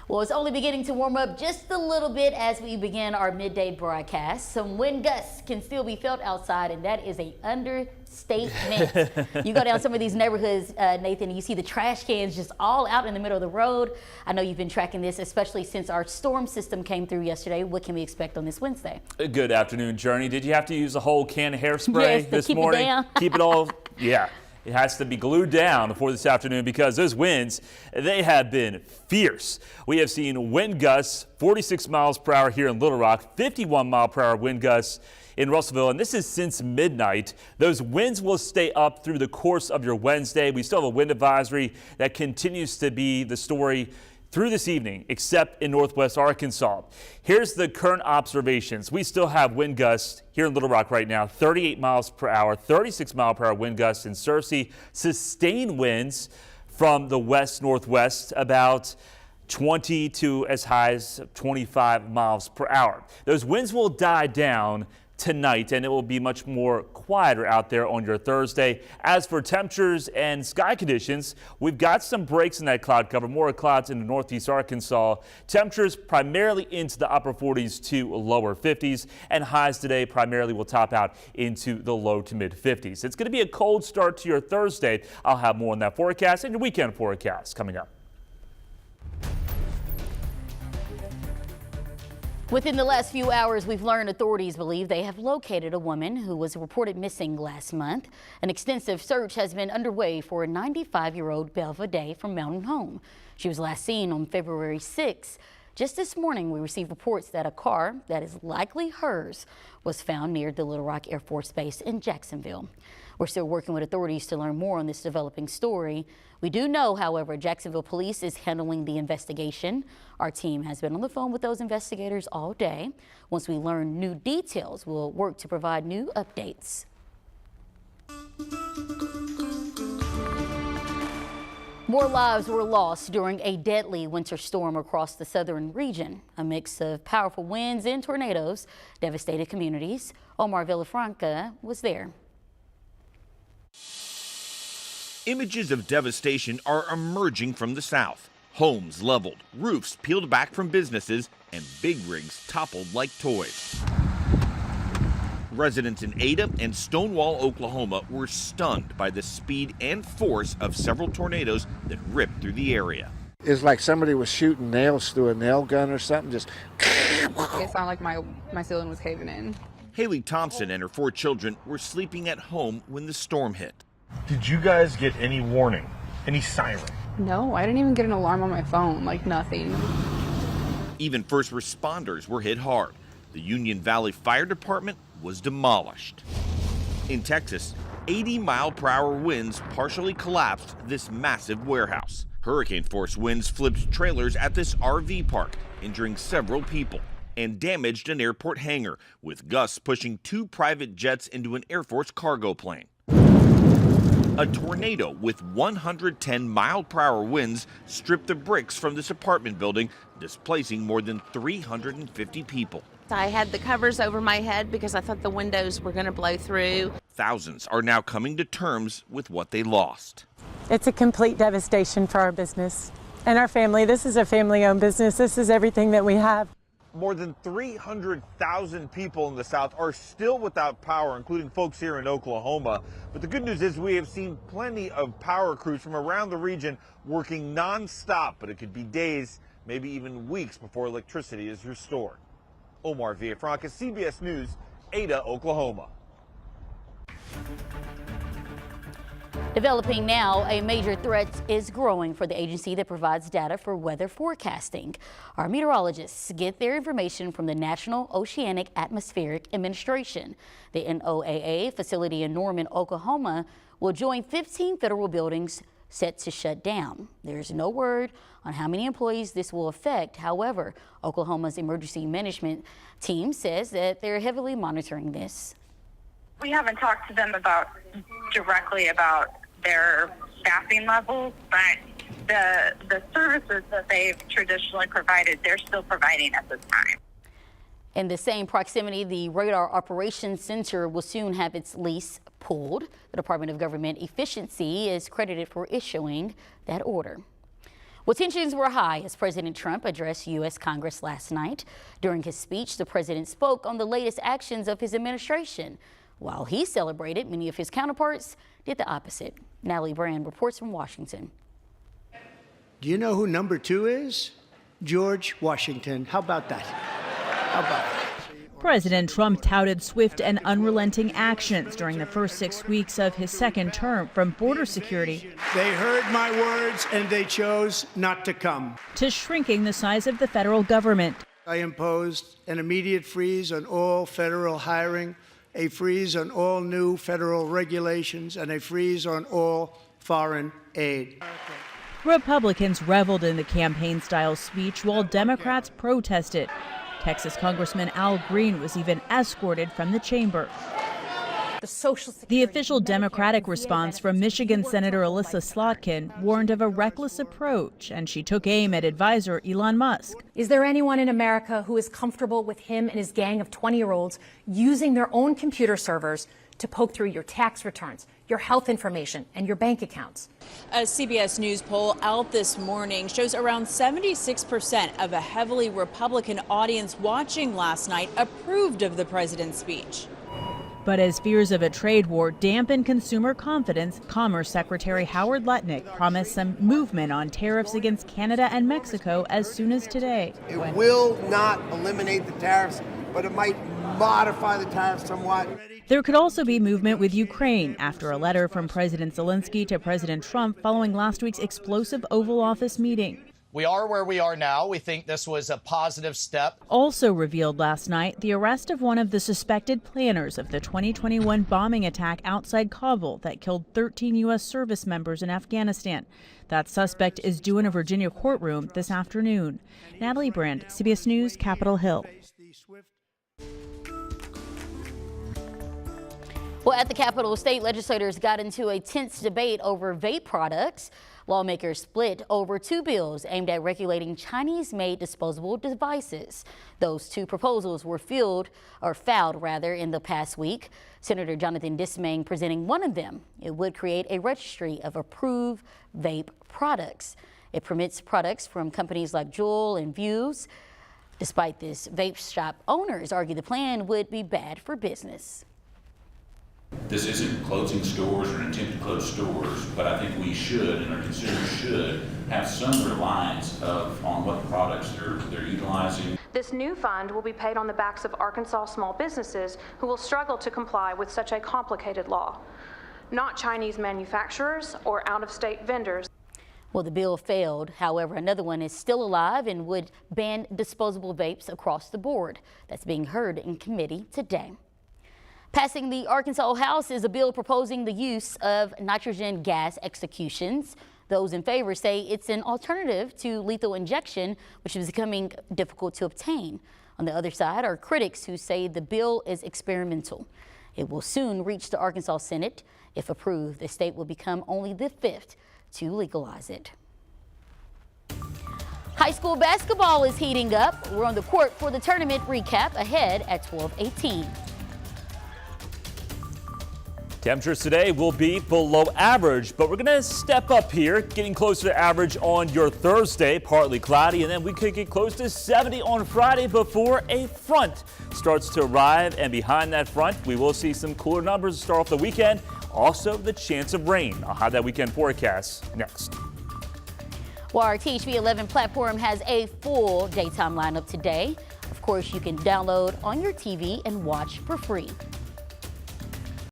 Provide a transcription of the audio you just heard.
Well, it's only beginning to warm up just a little bit as we begin our midday broadcast. Some wind gusts can still be felt outside, and that is an understatement. You go down some of these neighborhoods, Nathan, and you see the trash cans just all out in the middle of the road. I know you've been tracking this, especially since our storm system came through yesterday. What can we expect on this Wednesday? Good afternoon, Jurnee. Did you have to use a whole can of hairspray this morning? It down. Keep it all, yeah. It has to be glued down for this afternoon because those winds, they have been fierce. We have seen wind gusts 46 miles per hour here in Little Rock, 51 mile per hour wind gusts in Russellville, and this is since midnight. Those winds will stay up through the course of your Wednesday. We still have a wind advisory that continues to be the story through this evening, except in northwest Arkansas. Here's the current observations. We still have wind gusts here in Little Rock right now, 38 miles per hour, 36 mile per hour wind gusts in Searcy. Sustained winds from the west-northwest, about 20 to as high as 25 miles per hour. Those winds will die down tonight, and it will be much more quieter out there on your Thursday. As for temperatures and sky conditions, we've got some breaks in that cloud cover, more clouds in northeast Arkansas. Temperatures primarily into the upper 40s to lower 50s, and highs today primarily will top out into the low to mid 50s. It's going to be a cold start to your Thursday. I'll have more on that forecast and your weekend forecast coming up. Within the last few hours, we've learned authorities believe they have located a woman who was reported missing last month. An extensive search has been underway for a 95-year-old Belva Day from Mountain Home. She was last seen on February 6. Just this morning, we received reports that a car that is likely hers was found near the Little Rock Air Force Base in Jacksonville. We're still working with authorities to learn more on this developing story. We do know, however, Jacksonville Police is handling the investigation. Our team has been on the phone with those investigators all day. Once we learn new details, we'll work to provide new updates. More lives were lost during a deadly winter storm across the southern region. A mix of powerful winds and tornadoes devastated communities. Omar Villafranca was there. Images of devastation are emerging from the south. Homes leveled, roofs peeled back from businesses, and big rigs toppled like toys. Residents in Ada and Stonewall, Oklahoma were stunned by the speed and force of several tornadoes that ripped through the area. It's like somebody was shooting nails through a nail gun or something, just... It sounded like my ceiling was caving in. Haley Thompson and her 4 children were sleeping at home when the storm hit. Did you guys get any warning, any siren? No, I didn't even get an alarm on my phone, like nothing. Even first responders were hit hard. The Union Valley Fire Department was demolished. In Texas, 80-mile-per-hour winds partially collapsed this massive warehouse. Hurricane-force winds flipped trailers at this RV park, injuring several people, and damaged an airport hangar, with gusts pushing 2 private jets into an Air Force cargo plane. A tornado with 110-mile-per-hour winds stripped the bricks from this apartment building, displacing more than 350 people. I had the covers over my head because I thought the windows were going to blow through. Thousands are now coming to terms with what they lost. It's a complete devastation for our business and our family. This is a family-owned business. This is everything that we have. More than 300,000 people in the South are still without power, including folks here in Oklahoma. But the good news is we have seen plenty of power crews from around the region working non-stop, but it could be days, maybe even weeks before electricity is restored. Omar Villafranca, CBS News, Ada, Oklahoma. Developing now, a major threat is growing for the agency that provides data for weather forecasting. Our meteorologists get their information from the National Oceanic Atmospheric Administration. The NOAA facility in Norman, Oklahoma, will join 15 federal buildings set to shut down. There's no word on how many employees this will affect. However, Oklahoma's emergency management team says that they're heavily monitoring this. We haven't talked to them directly about their staffing levels, but the services that they've traditionally provided, they're still providing at this time. In the same proximity, the Radar Operations Center will soon have its lease pulled. The Department of Government Efficiency is credited for issuing that order. Well, tensions were high as President Trump addressed U.S. Congress last night. During his speech, the president spoke on the latest actions of his administration. While he celebrated, many of his counterparts did the opposite. Natalie Brand reports from Washington. Do you know who number 2 is? George Washington. How about that? How about that? President Trump touted swift and unrelenting actions during the first 6 weeks of his second term, from border security. They heard my words and they chose not to come. To shrinking the size of the federal government. I imposed an immediate freeze on all federal hiring, a freeze on all new federal regulations, and a freeze on all foreign aid. Republicans reveled in the campaign-style speech while Democrats protested. Texas Congressman Al Green was even escorted from the chamber. The official Democratic response from Michigan Senator Alyssa Slotkin warned of a reckless approach, and she took aim at advisor Elon Musk. Is there anyone in America who is comfortable with him and his gang of 20-year-olds using their own computer servers to poke through your tax returns, your health information, and your bank accounts? A CBS News poll out this morning shows around 76% of a heavily Republican audience watching last night approved of the president's speech. But as fears of a trade war dampen consumer confidence, Commerce Secretary Howard Lutnick promised some movement on tariffs against Canada and Mexico as soon as today. It will not eliminate the tariffs, but it might modify the tariffs somewhat. There could also be movement with Ukraine after a letter from President Zelensky to President Trump following last week's explosive Oval Office meeting. We are where we are now. We think this was a positive step. Also revealed last night, the arrest of one of the suspected planners of the 2021 bombing attack outside Kabul that killed 13 U.S. service members in Afghanistan. That suspect is due in a Virginia courtroom this afternoon. Natalie Brand, CBS News, Capitol Hill. Well, at the Capitol, state legislators got into a tense debate over vape products. Lawmakers split over 2 bills aimed at regulating Chinese-made disposable devices. Those 2 proposals were filed in the past week. Senator Jonathan Dismang presenting one of them. It would create a registry of approved vape products. It permits products from companies like Juul and Vuse. Despite this, vape shop owners argue the plan would be bad for business. This isn't closing stores or an attempt to close stores, but I think we should, and our consumers should, have some reliance on what products they're utilizing. This new fund will be paid on the backs of Arkansas small businesses who will struggle to comply with such a complicated law, not Chinese manufacturers or out-of-state vendors. Well, the bill failed. However, another one is still alive and would ban disposable vapes across the board. That's being heard in committee today. Passing the Arkansas House is a bill proposing the use of nitrogen gas executions. Those in favor say it's an alternative to lethal injection, which is becoming difficult to obtain. On the other side are critics who say the bill is experimental. It will soon reach the Arkansas Senate. If approved, the state will become only the 5th to legalize it. High school basketball is heating up. We're on the court for the tournament recap ahead at 12:18. Temperatures today will be below average, but we're going to step up here, getting closer to average on your Thursday, partly cloudy, and then we could get close to 70 on Friday before a front starts to arrive. And behind that front, we will see some cooler numbers to start off the weekend. Also, the chance of rain. I'll have that weekend forecast next. Well, our THV 11 platform has a full daytime lineup today. Of course, you can download on your TV and watch for free.